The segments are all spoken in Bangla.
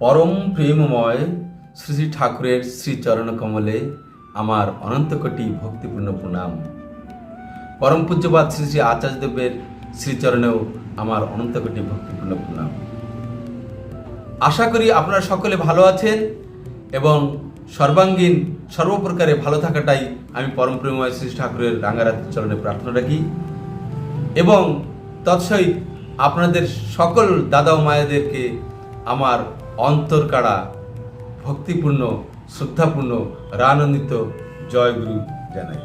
পরম প্রেমময় শ্রী শ্রী ঠাকুরের শ্রীচরণ কমলে আমার অনন্ত কোটি ভক্তিপূর্ণ প্রণাম। পরম পূজ্যপাদ শ্রী শ্রী আচার্যদেবের শ্রীচরণেও আমার অনন্ত কোটি ভক্তিপূর্ণ প্রণাম। আশা করি আপনারা সকলে ভালো আছেন এবং সর্বাঙ্গীন সর্বপ্রকারে ভালো থাকাটাই আমি পরম প্রেমময় শ্রী ঠাকুরের রাঙ্গারাত্রি চরণে প্রার্থনা রাখি এবং তৎসহিত আপনাদের সকল দাদা ও মায়েদেরকে আমার অন্তরকাড়া ভক্তিপূর্ণ শ্রদ্ধাপূর্ণ রানন্দিত জয়গুরু জানাই।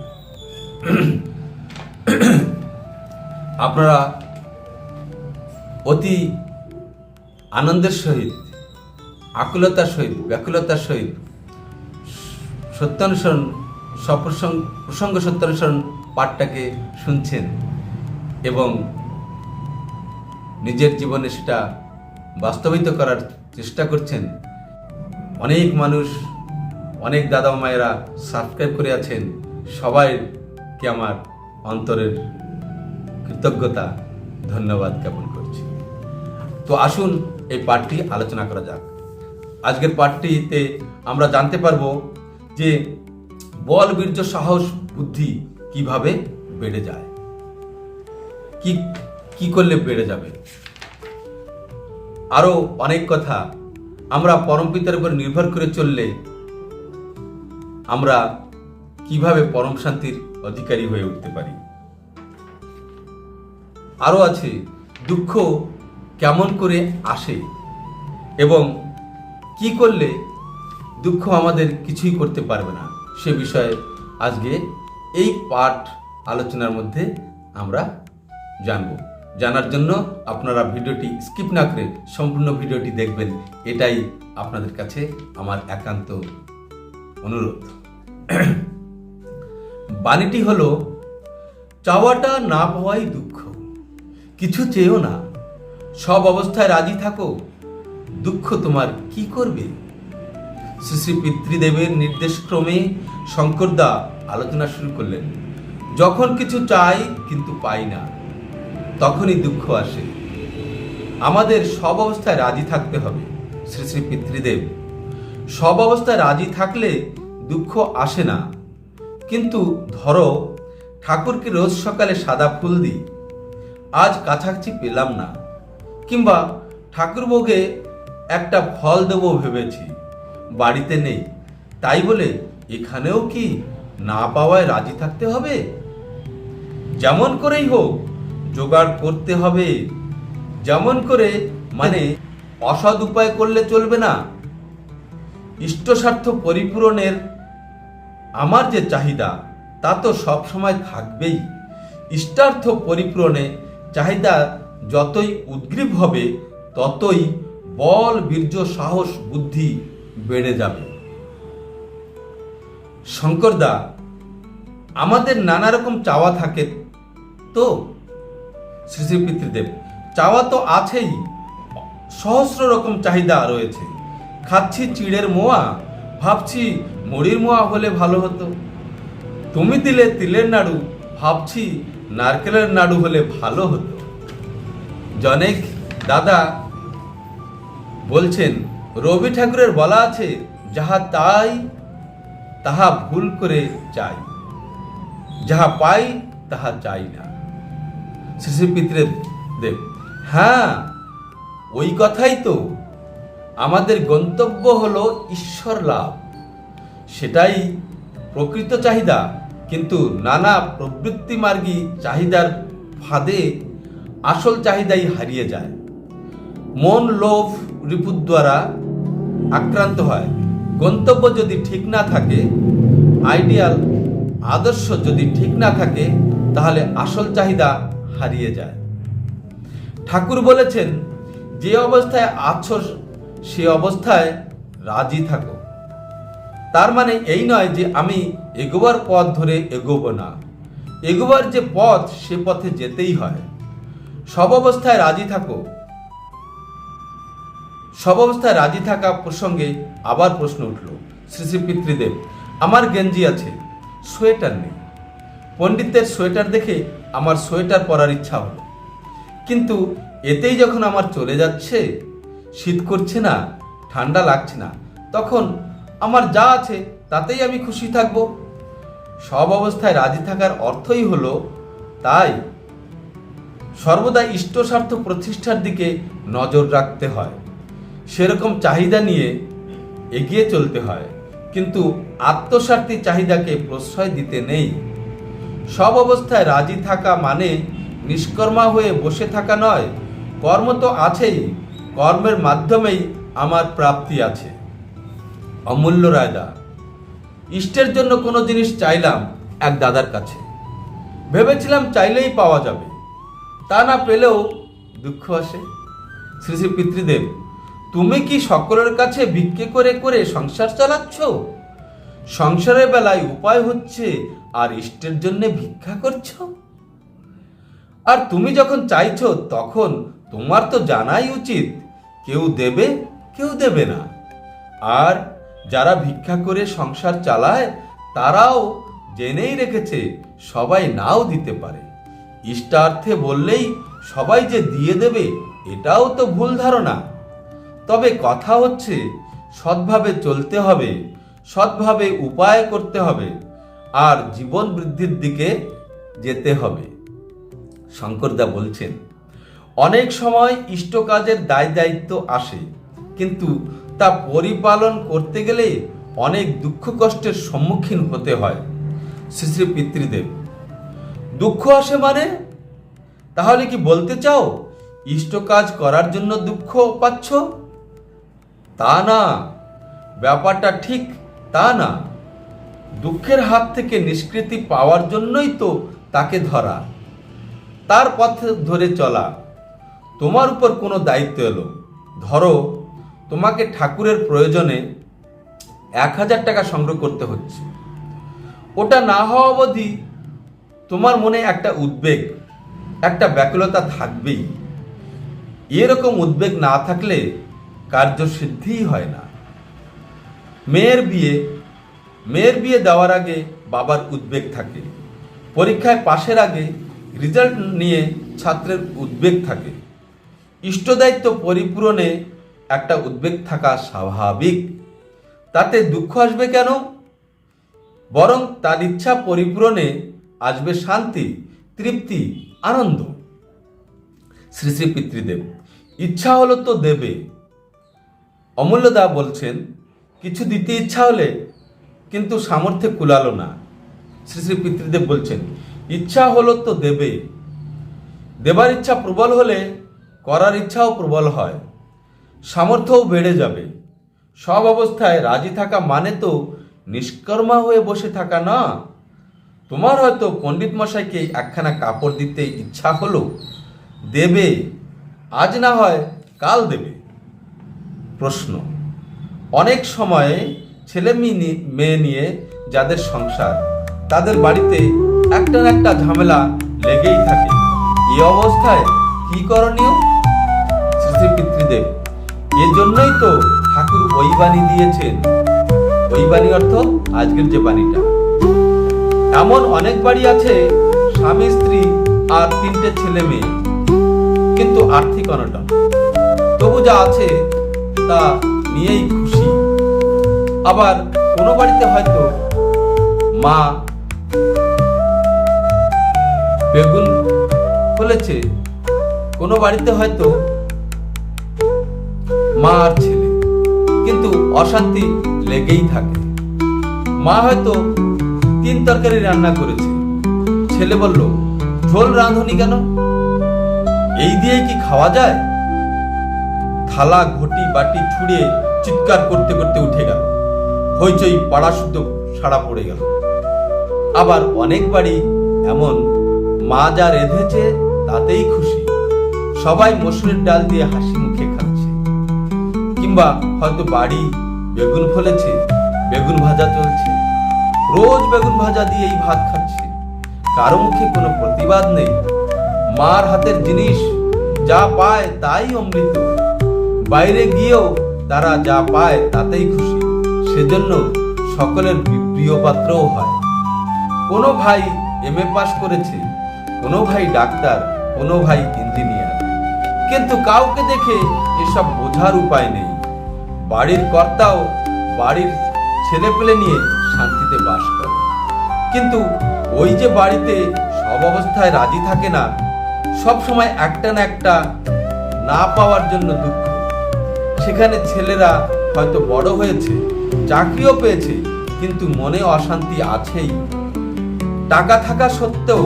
আপনারা অতি আনন্দের সহিত, আকুলতার সহিত, ব্যাকুলতার সহিত সত্যানুসরণ প্রসঙ্গ সত্যানুসরণ পাঠটাকে শুনছেন এবং নিজের জীবনে সেটা বাস্তবায়িত করার চেষ্টা করছেন। অনেক মানুষ, অনেক দাদা মায়েরা সাবস্ক্রাইব করে আছেন। সবাইকে আমার অন্তরের কৃতজ্ঞতা, ধন্যবাদ জ্ঞাপন করছি। তো আসুন এই পাঠটি আলোচনা করা যাক। আজকের পাঠটিতে আমরা জানতে পারবো যে বল, বীর্য, সাহস, বুদ্ধি কিভাবে বেড়ে যায়, কি করলে বেড়ে যাবে। আরো অনেক কথা, আমরা পরম পিতার উপর নির্ভর করে চললে আমরা কিভাবে পরম শান্তির অধিকারী হয়ে উঠতে পারি। আরো আছে দুঃখ কেমন করে আসে এবং কি করলে দুঃখ আমাদের কিছুই করতে পারবে না, সে বিষয়ে আজকে এই পাঠ আলোচনার মধ্যে আমরা জানব। জানার জন্য আপনারা ভিডিওটি স্কিপ না করে সম্পূর্ণ ভিডিওটি দেখবেন, এটাই আপনাদের কাছে আমার একান্ত অনুরোধ। বাণীটি হলো, চাওয়াটা না পাওয়াই দুঃখ, কিছু চেয়েও না, সব অবস্থায় রাজি থাকো, দুঃখ তোমার কি করবে। শ্রী শ্রী পিতৃদেবের নির্দেশক্রমে শঙ্করদা আলোচনা শুরু করলেন। যখন কিছু চাই কিন্তু পাই না, তখনই দুঃখ আসে। আমাদের সব অবস্থায় রাজি থাকতে হবে। শ্রী শ্রী পিতৃদেব, সব অবস্থায় রাজি থাকলে দুঃখ আসে না। কিন্তু ধরো ঠাকুরকে রোজ সকালে সাদা ফুল দিই, আজ কাছাকাছি পেলাম না, কিংবা ঠাকুর ভোগে একটা ফল দেবো ভেবেছি, বাড়িতে নেই, তাই বলে এখানেও কি না পাওয়ায় রাজি থাকতে হবে? যেমন করেই হোক জোগাড় করতে হবে। যেমন করে মানে অসৎ উপায় করলে চলবে না। ইষ্ট স্বার্থ পরিপূরণের আমার যে চাহিদা তা তো সব সময় থাকবেই। ইষ্টার্থ পরিপূরণে চাহিদা যতই উদ্গ্রীব হবে ততই বল, বীর্য, সাহস, বুদ্ধি বেড়ে যাবে। শঙ্করদা, আমাদের নানা রকম চাওয়া থাকে তো। শ্রী শ্রী পিতৃদেব, চাওয়া তো আছেই, সহস্র রকম চাহিদা রয়েছে। খাচ্ছি চিড়ের মোয়া, ভাবছি মুড়ির মোয়া হলে ভালো হতো। তুমি দিলে তিলের নাড়ু, ভাবছি নারকেলের নাড়ু হলে ভালো হতো। জনেক দাদা বলছেন, রবি ঠাকুরের বলা আছে, যাহা তাই তাহা ভুল করে চাই, যাহা পাই তাহা চাই না। শ্রী শ্রী পিতৃদেব, হ্যাঁ ওই কথাই তো। আমাদের গন্তব্য হলো ঈশ্বর লাভ, সেটাই প্রকৃত চাহিদা। কিন্তু নানা প্রবৃত্তি মার্গী চাহিদার ফাঁদে আসল চাহিদাই হারিয়ে যায়। মন লোভ রিপুর দ্বারা আক্রান্ত হয়। গন্তব্য যদি ঠিক না থাকে, আইডিয়াল আদর্শ যদি ঠিক না থাকে, তাহলে আসল চাহিদা হারিয়ে যায়। ঠাকুর বলেছেন, যে অবস্থায় আছো সে অবস্থায় রাজি থাকো। তার মানে এই নয় যে আমি এগোবার পথ ধরে এগোবো না। এগোবার যে পথ, সে পথে যেতেই হয়। সব অবস্থায় রাজি থাকো। সব অবস্থায় রাজি থাকা প্রসঙ্গে আবার প্রশ্ন উঠল। শ্রী শ্রী পিতৃদেব, আমার গেঞ্জি আছে, সোয়েটার নেই। পণ্ডিতের সোয়েটার দেখে আমার সোয়েটার পরার ইচ্ছা হলো, কিন্তু এতেই যখন আমার চলে যাচ্ছে, শীত করছে না, ঠান্ডা লাগছে না, তখন আমার যা আছে তাতেই আমি খুশি থাকব। সব অবস্থায় রাজি থাকার অর্থই হলো তাই সর্বদা ইষ্ট স্বার্থ প্রতিষ্ঠার দিকে নজর রাখতে হয়, সেরকম চাহিদা নিয়ে এগিয়ে চলতে হয়, কিন্তু আত্মস্বার্থী চাহিদাকে প্রশ্রয় দিতে নেই। সব অবস্থায় রাজি থাকা মানে নিষ্কর্মা হয়ে বসে থাকা নয়। কর্ম তো আছেই, কর্মের মাধ্যমেই আমার প্রাপ্তি আছে। অমূল্য রায়দা। ইষ্টের জন্য কোনো জিনিস চাইলাম এক দাদার কাছে, ভেবেছিলাম চাইলেই পাওয়া যাবে, তা না পেলেও দুঃখ আসে। শ্রী শ্রী পিতৃদেব, তুমি কি সকলের কাছে ভিক্ষে করে করে সংসার চালাচ্ছ? সংসারের বেলায় উপায় হচ্ছে আর ইষ্টের জন্য ভিক্ষা করছো? আর তুমি যখন চাইছো তখন তোমার তো জানাই উচিত কেউ দেবে কেউ দেবে না। আর যারা ভিক্ষা করে সংসার চালায় তারাও জেনেই রেখেছে সবাই নাও দিতে পারে। ইষ্টার্থে বললেই সবাই যে দিয়ে দেবে এটাও তো ভুল ধারণা। তবে কথা হচ্ছে সৎভাবে চলতে হবে, সৎভাবে উপায় করতে হবে, আর জীবন বৃদ্ধির দিকে যেতে হবে। শঙ্করদা বলছেন, অনেক সময় ইষ্ট কাজের দায় দায়িত্ব আসে, কিন্তু তা পরিপালন করতে গেলে অনেক দুঃখ কষ্টের সম্মুখীন হতে হয়। শ্রী শ্রী পিতৃদেব, দুঃখ আসে মানে? তাহলে কি বলতে চাও ইষ্ট কাজ করার জন্য দুঃখ পাচ্ছ? তা না, ব্যাপারটা ঠিক তা না। দুঃখের হাত থেকে নিষ্কৃতি পাওয়ার জন্যই তো তাকে ধরা, তার পথে ধরে চলা। তোমার উপর কোনো দায়িত্ব এলো, ধরো তোমাকে ঠাকুরের প্রয়োজনে 1000 টাকা সংগ্রহ করতে হচ্ছে। ওটা না হওয়া অবধি তোমার মনে একটা উদ্বেগ, একটা ব্যাকুলতা থাকবেই। এরকম উদ্বেগ না থাকলে কার্যসিদ্ধিই হয় না। মেয়ের বিয়ে দেওয়ার আগে বাবার উদ্বেগ থাকে, পরীক্ষায় পাশের আগে রেজাল্ট নিয়ে ছাত্রের উদ্বেগ থাকে। ইষ্টদায়িত্ব পরিপূরণে একটা উদ্বেগ থাকা স্বাভাবিক, তাতে দুঃখ আসবে কেন? বরং তার ইচ্ছা পরিপূরণে আসবে শান্তি, তৃপ্তি, আনন্দ। শ্রী শ্রী পিতৃদেব, ইচ্ছা হলো তো দেবে। অমূল্যদা বলছেন, কিছু দিতে ইচ্ছা হলে কিন্তু সামর্থ্যে কুলালো না। শ্রী শ্রী পিতৃদেব বলছেন, ইচ্ছা হলো তো দেবে। দেবার ইচ্ছা প্রবল হলে করার ইচ্ছাও প্রবল হয়, সামর্থ্যও বেড়ে যাবে। সব অবস্থায় রাজি থাকা মানে তো নিষ্কর্মা হয়ে বসে থাকা না। তোমার হয়তো পণ্ডিত মশাইকে একখানা কাপড় দিতে ইচ্ছা হলো, দেবে, আজ না হয় কাল দেবে। প্রশ্ন, অনেক সময়ে ছেলে মেয়ে নিয়ে যাদের সংসার, তাদের বাড়িতে একটা না একটা ঝামেলা লেগেই থাকে। এই অবস্থায় কি করণীয়? শ্রী শ্রী পিতৃদেব, এর জন্যই তো ঠাকুর ওই বাণী দিয়েছেন। ওই বাণী অর্থ আজকের যে বাণীটা। এমন অনেক বাড়ি আছে, স্বামী স্ত্রী আর 3টে ছেলে মেয়ে, কিন্তু আর্থিক অনটন, তবু যা আছে তা নিয়েই খুশি। আবার কোনো বাড়িতে হয়তো মা বেগুন ফলেছে, কোনো বাড়িতে হয়তো মা আর ছেলে, কিন্তু অশান্তি লেগেই থাকে। মা হয়তো 3 তরকারি রান্না করেছে, ছেলে বলল, ঝোল রাঁধুনি কেন? এই দিয়ে কি খাওয়া যায়? থালা ঘটি বাটি ছুঁড়ে চিৎকার করতে করতে উঠে গেল, হইচই পাড়া শুদ্ধ সাড়া পড়ে গেল। আবার অনেক বাড়ি এমন, মা যা রেঁধেছে তাতেই খুশি, সবাই মসুরের ডাল দিয়ে হাসি মুখে খাচ্ছে। কিংবা হয়তো বাড়ি বেগুন ফলেছে, বেগুন ভাজা চলছে, রোজ বেগুন ভাজা দিয়েই ভাত খাচ্ছে, কারো মুখে কোনো প্রতিবাদ নেই। মার হাতের জিনিস যা পায় তাই অমৃত, বাইরে গিয়েও তারা যা পায় তাতেই খুশি, সেজন্য সকলের প্রিয় পাত্রও হয়। কোনো ভাই MA পাস করেছে, কোনো ভাই ডাক্তার, কোনো ভাই ইঞ্জিনিয়ার, কিন্তু কাউকে দেখে এসব বোঝার উপায় নেই। বাড়ির কর্তাও বাড়ির ছেলেপেলে নিয়ে শান্তিতে বাস করে। কিন্তু ওই যে বাড়িতে সব অবস্থায় রাজি থাকে না, সব সময় একটা না একটা না পাওয়ার জন্য দুঃখ। সেখানে ছেলেরা হয়তো বড় হয়েছে, চাকরিও পেয়েছে, কিন্তু মনে অশান্তি আছেই। টাকা থাকা সত্ত্বেও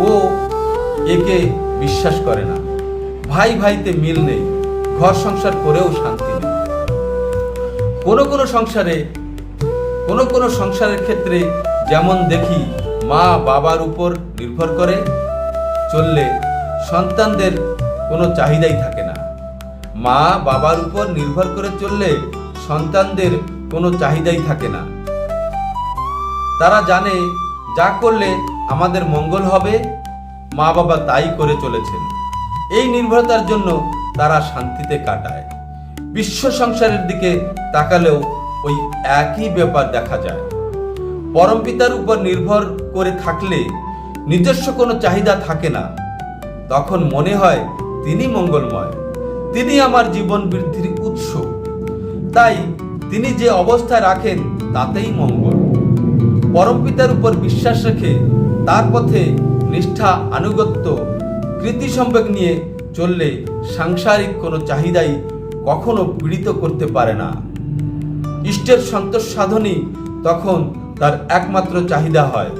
ও একে বিশ্বাস করে না, ভাই ভাইতে মিল নেই, ঘর সংসার করেও শান্তি নেই। কোনো কোনো সংসারের ক্ষেত্রে যেমন দেখি মা বাবার উপর নির্ভর করে চললে সন্তানদের কোনো চাহিদাই থাকে না। মা বাবার উপর নির্ভর করে চললে সন্তানদের কোনো চাহিদাই থাকে না। তারা জানে যা করলে আমাদের মঙ্গল হবে, মা বাবা তাই করে চলেছেন। এই নির্ভরতার জন্য তারা শান্তিতে কাটায়। বিশ্ব সংসারের দিকে তাকালেও ওই একই ব্যাপার দেখা যায়। পরমপিতার উপর নির্ভর করে থাকলে নিজস্ব কোনো চাহিদা থাকে না। তখন মনে হয় তিনি মঙ্গলময়, তিনি আমার জীবন বৃদ্ধির উৎস। তাই তিনি যে অবস্থায় রাখেন তাতেই মঙ্গল। পরমপিতার উপর বিশ্বাস রেখে তার পথে নিষ্ঠা, আনুগত্য, কৃতি সম্পর্ক নিয়ে চললে সাংসারিক কোনো চাহিদাই কখনো পীড়িত করতে পারে না। ইষ্টের সন্তোষ সাধনই তখন তার একমাত্র চাহিদা হয়।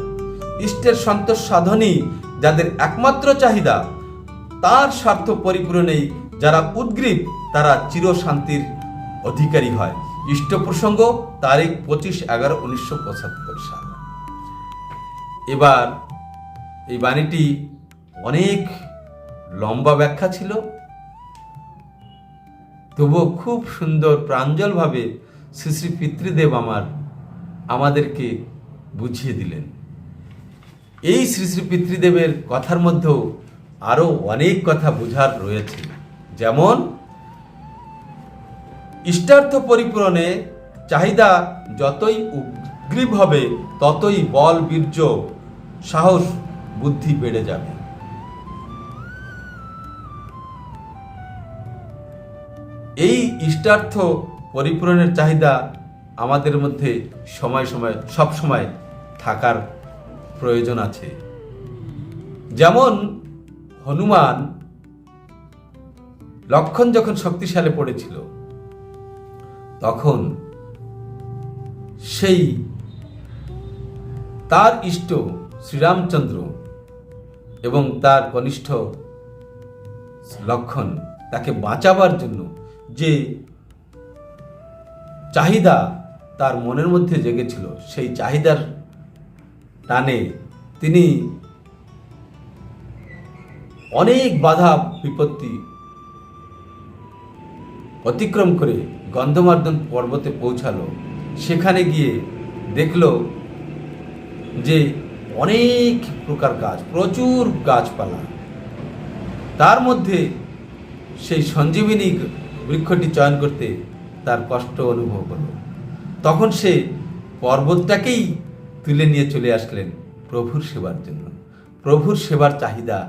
ইষ্টের সন্তোষ সাধনই যাদের একমাত্র চাহিদা, তার স্বার্থ পরিপূরণেই যারা উদ্গ্রীব তারা চিরশান্তির অধিকারী হয়। ইষ্ট প্রসঙ্গ তারিখ 25/11/1975 সাল। এবার এই বাণীটি অনেক লম্বা ব্যাখ্যা ছিল, তবুও খুব সুন্দর প্রাঞ্জলভাবে শ্রী শ্রী পিতৃদেব আমাদেরকে বুঝিয়ে দিলেন। এই শ্রী শ্রী পিতৃদেবের কথার মধ্যেও আরো অনেক কথা বোঝার রয়েছে। যেমন ইষ্টার্থ পরিপূরণে চাহিদা যতই উদ্গ্রীব হবে ততই বল, বীর্য, সাহস, বুদ্ধি বেড়ে যাবে। এই ইষ্টার্থ পরিপূরণের চাহিদা আমাদের মধ্যে সব সময় থাকার প্রয়োজন আছে। যেমন হনুমান লক্ষণ যখন শক্তিশালী পড়েছিল, তখন সেই তার ইষ্ট শ্রীরামচন্দ্র এবং তার কনিষ্ঠ লক্ষণ তাকে বাঁচাবার জন্য যে চাহিদা তার মনের মধ্যে জেগেছিল, সেই চাহিদার টানে তিনি অনেক বাধা বিপত্তি অতিক্রম করে গন্ধমার্দন পর্বতে পৌঁছালো। সেখানে গিয়ে দেখলো যে অনেক প্রকার গাছ, প্রচুর গাছপালা, তার মধ্যে সেই সঞ্জীবিনী বৃক্ষটি চয়ন করতে তার কষ্ট অনুভব হলো। তখন সে পর্বতটাকেই তুলে নিয়ে চলে আসলেন প্রভুর সেবার জন্য। প্রভুর সেবার চাহিদা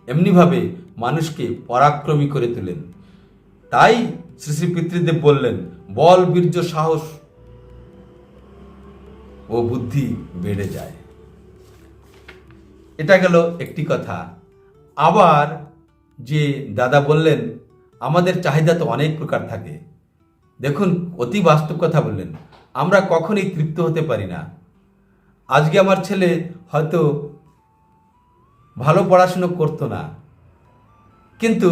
এমনিভাবে মানুষকে পরাক্রমী করে তোলেন। তাই শ্রী শ্রী পিতৃদেব বললেন, বল, বীর্য, সাহস ও বুদ্ধি বেড়ে যায়। এটা গেল একটি কথা। আবার যে দাদা বললেন আমাদের চাহিদা তো অনেক প্রকার থাকে। দেখুন, অতি বাস্তব কথা বললেন। আমরা কখনোই তৃপ্ত হতে পারি না। আজকে আমার ছেলে হয়তো ভালো পড়াশুনো করতো না, কিন্তু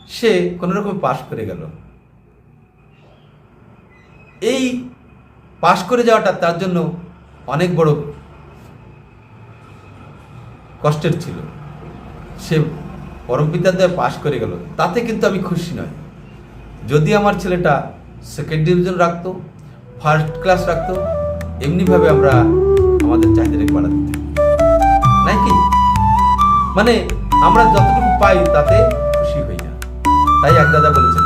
সে কোনোরকম পাশ করে গেল। এই পাশ করে যাওয়াটা তার জন্য অনেক বড় কষ্টের ছিল। সে পরমপিতার দ্বারা পাশ করে গেল, তাতে কিন্তু আমি খুশি নয়। যদি আমার ছেলেটা সেকেন্ড ডিভিশন রাখতো, ফার্স্ট ক্লাস রাখতো, এমনিভাবে আমরা আমাদের চাহিদাটাকে বাড়াতে থাকি, নাকি? মানে আমরা যতটুকু পাই তাতে খুশি হই না। তাই এক দাদা বলেছেন,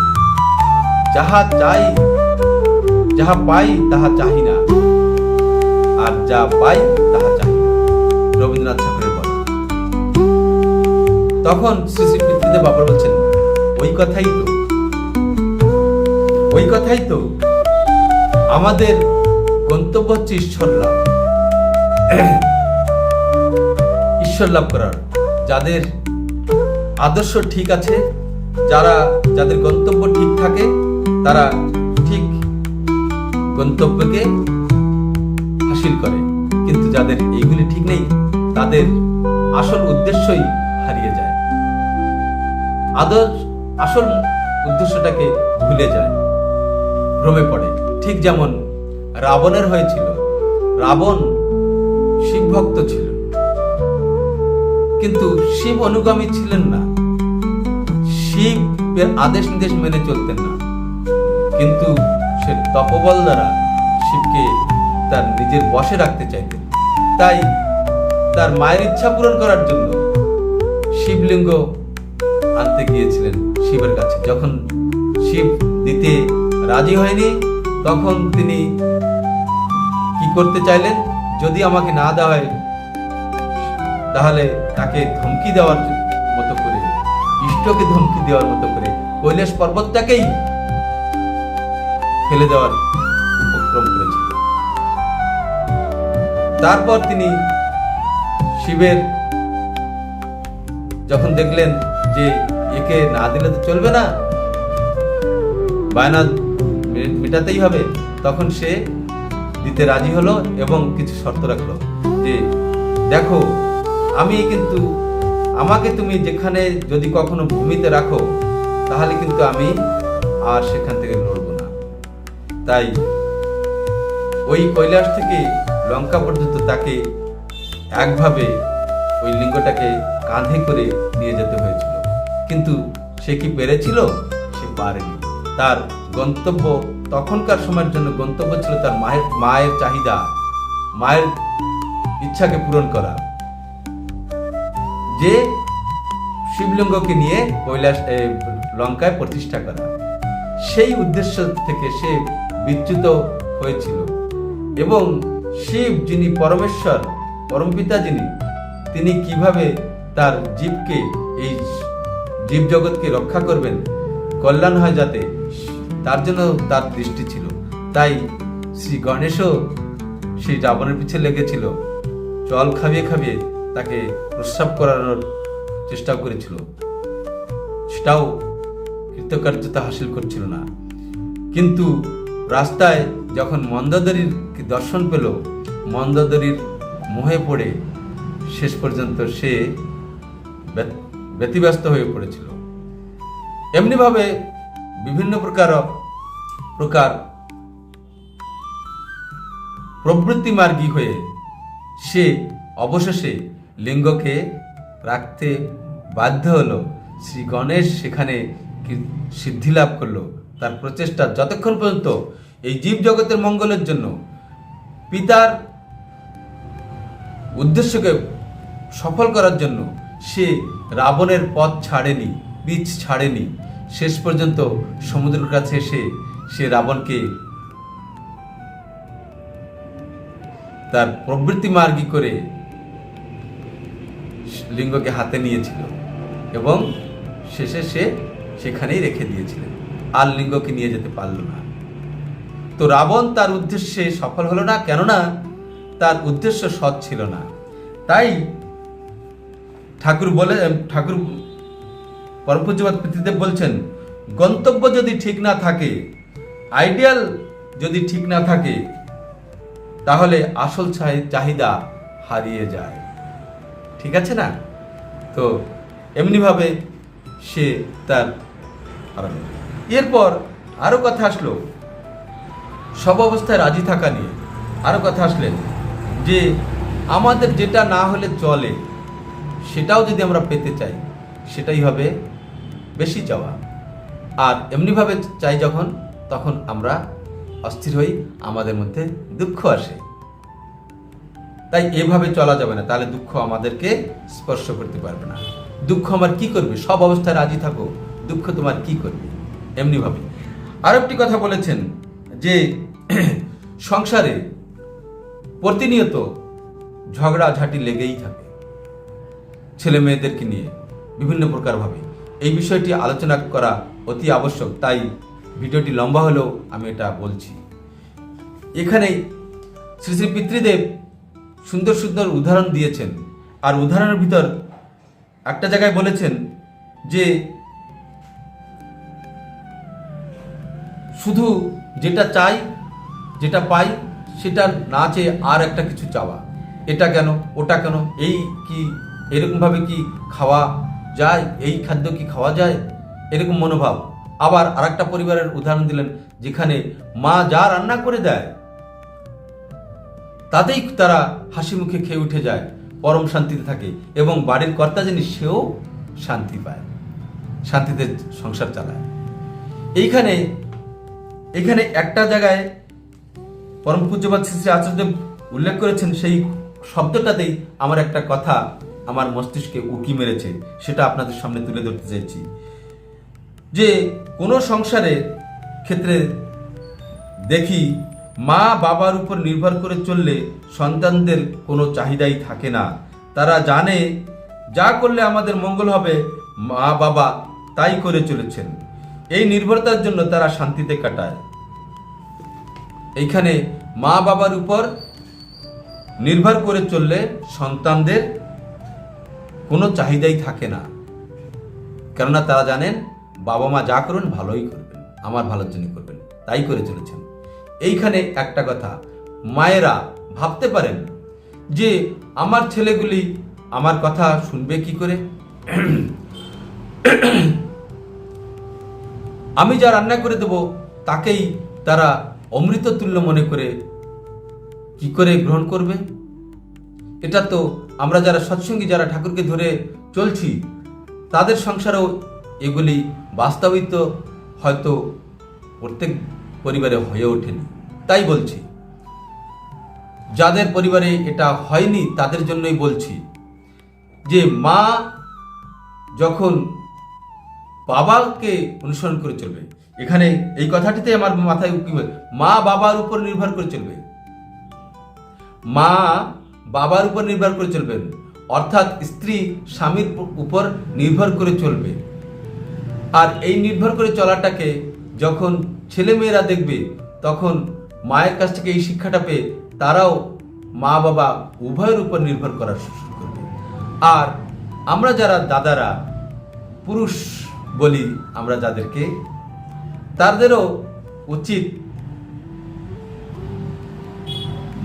যাহা পাই তাহা চাহি না, আর যা পাই তাহা চাহি না। রবীন্দ্রনাথ ঠাকুরের বলা। তখন শ্রী শ্রী পিতৃদেব বাবা বলছেন, ওই কথাই তো, ওই কথাই তো, আমাদের গন্তব্য হচ্ছে ঈশ্বর লাভ। ঈশ্বর লাভ করার, যাদের আদর্শ ঠিক আছে, যাদের গন্তব্য ঠিক থাকে, তারা ঠিক গন্তব্যকে হাসিল করে। কিন্তু যাদের এইগুলি ঠিক নেই, তাদের আসল উদ্দেশ্যই হারিয়ে যায়, আসল উদ্দেশ্যটাকে ভুলে যায়, ভ্রমে পড়ে। ঠিক যেমন রাবণের হয়েছিল। রাবণ শিব ভক্ত ছিল, কিন্তু শিব অনুগামী ছিলেন না, শিবের আদেশ নির্দেশ মেনে চলতেন না। কিন্তু সে তপবল দ্বারা শিবকে তার নিজের বশে রাখতে চাইতেন। তাই তার মায়ের ইচ্ছা পূরণ করার জন্য শিবলিঙ্গ আনতে গিয়েছিলেন শিবের কাছে। যখন শিব দিতে রাজি হয়নি, তখন তিনি কি করতে চাইলেন, যদি আমাকে না দেওয়া হয় তাহলে তাকে ধমকি দেওয়ার মতো করে, ইষ্টকে ধমকি দেওয়ার মতো করে কৈলাস পর্বতটাকেই ফেলে দেওয়ার উপক্রম করেছিল। তারপর তিনি শিবের যখন দেখলেন যে একে না দিলে তো চলবে না, বায়না মেটাতেই হবে, তখন সে দিতে রাজি হলো এবং কিছু শর্ত রাখলো যে দেখো, আমি কিন্তু আমাকে তুমি যেখানে যদি কখনো ভূমিতে রাখো, তাহলে কিন্তু আমি আর সেখান থেকে লড়বো না। তাই ওই কৈলাস থেকে লঙ্কা পর্যন্ত তাকে একভাবে ওই লিঙ্গটাকে কাঁধে করে নিয়ে যেতে হয়েছিল। কিন্তু সে কি পেরেছিল? সে পারেনি। তার গন্তব্য, তখনকার সময়ের জন্য গন্তব্য ছিল তার মায়ের চাহিদা, মায়ের ইচ্ছাকে পূরণ করা, যে শিবলিঙ্গকে নিয়ে লঙ্কায় প্রতিষ্ঠা করা। সেই উদ্দেশ্য থেকে সে বিচ্যুত হয়েছিল। এবং শিব, যিনি পরমেশ্বর, পরমপিতা যিনি, তিনি কিভাবে তার জীবকে, এই জীব জগৎকে রক্ষা করবেন, কল্যাণ হয় যাতে, তার জন্য তার দৃষ্টি ছিল। তাই শ্রী গণেশও সেই রাবণের পিছে লেগেছিল, জল খাবিয়ে খাবিয়ে তাকে প্রস্রাব করানোর চেষ্টা করেছিল, সেটাও কৃতকার্যতা হাসিল করছিল না। কিন্তু রাস্তায় যখন মন্দোদরীর দর্শন পেল, মন্দোদরীর মোহে পড়ে শেষ পর্যন্ত সে ব্যতিব্যস্ত হয়ে পড়েছিল। এমনিভাবে বিভিন্ন প্রকার প্রবৃত্তি মার্গী হয়ে সে অবশেষে লিঙ্গকে রাখতে বাধ্য হলো। শ্রী গণেশ সেখানে সিদ্ধি লাভ করলো। তার প্রচেষ্টা যতক্ষণ পর্যন্ত এই জীব জগতের মঙ্গলের জন্য, পিতার উদ্দেশ্যকে সফল করার জন্য সে রাবণের পথ ছাড়েনি, পিছ ছাড়েনি। শেষ পর্যন্ত সমুদ্রের কাছে এসে সে রাবণকে তার প্রবৃত্তি মার্গী করে লিঙ্গকে হাতে নিয়েছিল এবং শেষে সে সেখানেই রেখে দিয়েছিলেন, আর লিঙ্গকে নিয়ে যেতে পারল না। তো রাবণ তার উদ্দেশ্যে সফল হলো না, কেননা তার উদ্দেশ্য সৎ ছিল না। তাই ঠাকুর পরম পূজ্যপাদ পিতৃদেব বলছেন, গন্তব্য যদি ঠিক না থাকে, আইডিয়াল যদি ঠিক না থাকে, তাহলে আসল চাহিদা হারিয়ে যায়। ঠিক আছে না? তো এমনিভাবে সে তার এরপর আরো কথা আসলো সব অবস্থায় রাজি থাকা নিয়ে। আরো কথা আসলেন যে আমাদের যেটা না হলে চলে, সেটাও যদি আমরা পেতে চাই, সেটাই হবে বেশি চাওয়া। আর এমনিভাবে চাই যখন, তখন আমরা অস্থির হই, আমাদের মধ্যে দুঃখ আসে। তাই এভাবে চলা যাবে না, তাহলে দুঃখ আমাদেরকে স্পর্শ করতে পারবে না। দুঃখ আমার কি করবে? সব অবস্থায় রাজি থাকো, দুঃখ তোমার কি করবে? এমনিভাবে আরো একটি কথা বলেছেন যে সংসারে প্রতিনিয়ত ঝগড়াঝাটি লেগেই থাকে ছেলে মেয়েদেরকে নিয়ে বিভিন্ন প্রকারভাবে। এই বিষয়টি আলোচনা করা অতি আবশ্যক। তাই ভিডিওটি লম্বা হলেও আমি এটা বলছি। এখানে শ্রী শ্রী পিতৃদেব সুন্দর সুন্দর উদাহরণ দিয়েছেন, আর উদাহরণের ভিতর একটা জায়গায় বলেছেন যে শুধু যেটা চাই, যেটা পাই, সেটা না চেয়ে আর একটা কিছু চাওয়া, এটা কেন, ওটা কেন, এই কি এরকমভাবে কি খাওয়া যায়, এই খাদ্য কি খাওয়া যায়, এরকম মনোভাব। আবার আরেকটা পরিবারের উদাহরণ দিলেন, যেখানে মা যা রান্না করে দেয় তাতেই তারা হাসি মুখে খেয়ে উঠে যায়, পরম শান্তিতে থাকে, এবং বাড়ির কর্তা যিনি সেও শান্তি পায়, শান্তিতে সংসার চালায়। এইখানে একটা জায়গায় পরম পূজ্যপাদ শ্রী শ্রী আচার্যদেব উল্লেখ করেছেন, সেই শব্দটাতেই আমার একটা কথা আমার মস্তিষ্কে উকি মেরেছে, সেটা আপনাদের সামনে তুলে ধরতে চাইছি। যে কোনো সংসারের ক্ষেত্রে দেখি মা বাবার উপর নির্ভর করে চললে সন্তানদের কোনো চাহিদাই থাকে না। তারা জানে যা করলে আমাদের মঙ্গল হবে, মা বাবা তাই করে চলেছেন। এই নির্ভরতার জন্য তারা শান্তিতে কাটায়। এইখানে মা বাবার উপর নির্ভর করে চললে সন্তানদের কোনো চাহিদাই থাকে না, কেননা তারা জানেন বাবা মা যা করবেন ভালোই করবেন, আমার ভালোর জন্য করবেন, তাই করে চলেছেন। এইখানে একটা কথা, মায়েরা ভাবতে পারেন যে আমার ছেলেগুলি আমার কথা শুনবে কি করে, আমি যা রান্না করে দেব তাকেই তারা অমৃত তুল্য মনে করে কি করে গ্রহণ করবে। এটা তো আমরা যারা সৎসঙ্গী, যারা ঠাকুরকে ধরে চলছি, তাদের সংসারেও এগুলি বাস্তবিত হয়তো প্রত্যেক পরিবারে হয়ে ওঠেনি। তাই বলছি, যাদের পরিবারে এটা হয়নি তাদের জন্যই বলছি যে মা যখন বাবাকে অনুসরণ করে চলবে, এখানে এই কথাটিতে আমার মাথায় মা বাবার উপর নির্ভর করে চলবে, মা বাবার উপর নির্ভর করে চলবেন, অর্থাৎ স্ত্রী স্বামীর উপর নির্ভর করে চলবে। আর এই নির্ভর করে চলাটাকে যখন ছেলেমেয়েরা দেখবে, তখন মায়ের কাছ থেকে এই শিক্ষাটা পেয়ে তারাও মা বাবা উভয়ের উপর নির্ভর করা শুরু করবে। আর আমরা যারা দাদারা, পুরুষ বলি আমরা যাদেরকে, তাদেরও উচিত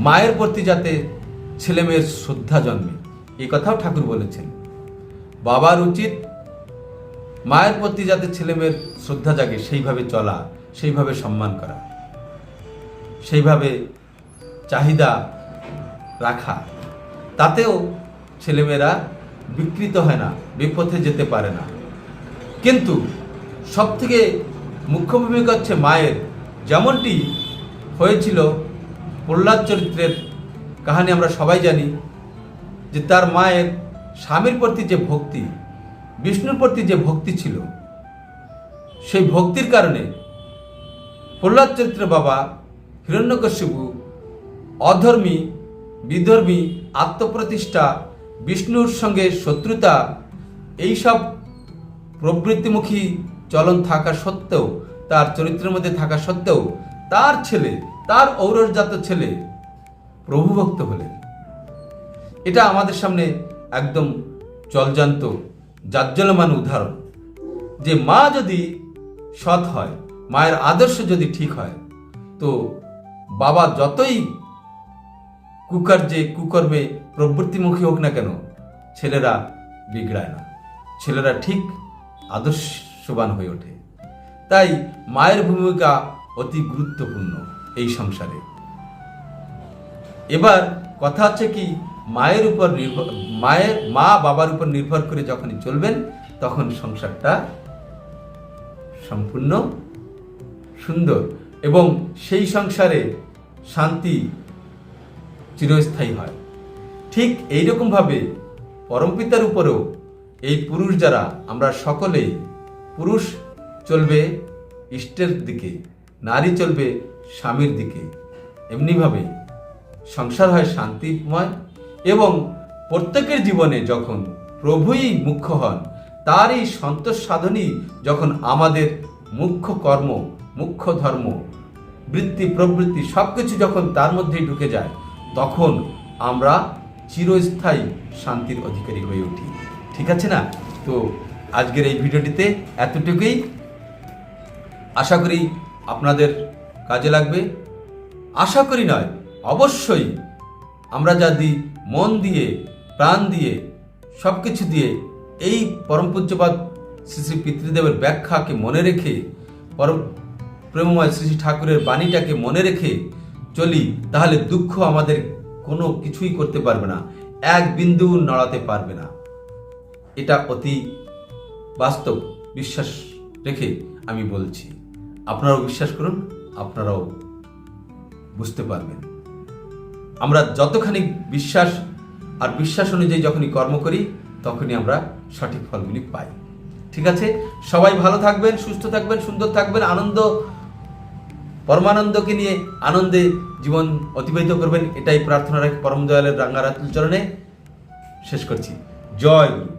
মায়ের প্রতি যাতে ছেলেমেয়ের শ্রদ্ধা জন্মে, এই কথাও ঠাকুর বলেছেন। বাবার উচিত মায়ের প্রতি যাতে ছেলেমেয়ের শ্রদ্ধা জাগে, সেইভাবে চলা, সেইভাবে সম্মান করা, সেইভাবে চাহিদা রাখা, তাতেও ছেলেমেয়েরা বিকৃত হয় না, বিপথে যেতে পারে না। কিন্তু সব থেকে মুখ্য ভূমিকা হচ্ছে মায়ের। যেমনটি হয়েছিল প্রহ্লাদ চরিত্রের কাহিনী আমরা সবাই জানি, যে তার মায়ের স্বামীর প্রতি যে ভক্তি, বিষ্ণুর প্রতি যে ভক্তি ছিল, সেই ভক্তির কারণে প্রহ্লাদ চরিত্রের বাবা হিরণ্যকশিপু অধর্মী, বিধর্মী, আত্মপ্রতিষ্ঠা, বিষ্ণুর সঙ্গে শত্রুতা, এইসব প্রবৃত্তিমুখী চলন থাকা সত্ত্বেও, তার চরিত্রের মধ্যে থাকা সত্ত্বেও তার ছেলে, তার ঔরসজাত ছেলে প্রভুভক্ত হলেন। এটা আমাদের সামনে একদম জলজান্ত জাজ্জল্যমান উদাহরণ, যে মা যদি সৎ হয়, মায়ের আদর্শ যদি ঠিক হয়, তো বাবা যতই কুকার্যে কুকর্মে প্রবৃত্তিমুখী হোক না কেন, ছেলেরা বিগড়ায় না, ছেলেরা ঠিক আদর্শবান হয়ে ওঠে। তাই মায়ের ভূমিকা অতি গুরুত্বপূর্ণ এই সংসারে। এবার কথা হচ্ছে কি, মায়ের উপর নির্ভর, মা বাবার উপর নির্ভর করে যখনই চলবেন, তখন সংসারটা সম্পূর্ণ সুন্দর, এবং সেই সংসারে শান্তি চিরস্থায়ী হয়। ঠিক এইরকমভাবে পরমপিতার উপরেও এই পুরুষ যারা, আমরা সকলেই, পুরুষ চলবে ইষ্টের দিকে, নারী চলবে স্বামীর দিকে, এমনিভাবে সংসার হয় শান্তিময়। এবং প্রত্যেকের জীবনে যখন প্রভুই মুখ্য হন, তারই সন্তোষ সাধনই যখন আমাদের মুখ্য কর্ম, মুখ্য ধর্ম, বৃত্তি প্রবৃত্তি সব কিছু যখন তার মধ্যেই ঢুকে যায়, তখন আমরা চিরস্থায়ী শান্তির অধিকারী হয়ে উঠি। ঠিক আছে না? তো আজকের এই ভিডিওটিতে এতটুকুই। আশা করি আপনাদের কাজে লাগবে। আশা করি নয়, অবশ্যই আমরা যদি মন দিয়ে, প্রাণ দিয়ে, সব কিছু দিয়ে এই পরম পূজ্যপাদ শ্রী শ্রী পিতৃদেবের ব্যাখ্যাকে মনে রেখে, পরম প্রেমময় শ্রী শ্রী ঠাকুরের বাণীটাকে মনে রেখে চলি, তাহলে দুঃখ আমাদের কোনো কিছুই করতে পারবে না, এক বিন্দু নড়াতে পারবে না। এটা অতি বাস্তব বিশ্বাস রেখে আমি বলছি। আপনারাও বিশ্বাস করুন, আপনারাও বুঝতে পারবেন। আমরা যতখানি বিশ্বাস আর বিশ্বাস অনুযায়ী যখনই কর্ম করি, তখনই আমরা সঠিক ফলগুলি পাই। ঠিক আছে? সবাই ভালো থাকবেন, সুস্থ থাকবেন, সুন্দর থাকবেন, আনন্দ, পরমানন্দকে নিয়ে আনন্দে জীবন অতিবাহিত করবেন, এটাই প্রার্থনা রাখি পরম দয়ালের রাঙ্গারাতুল চরণে শেষ করছি। জয় গুরু।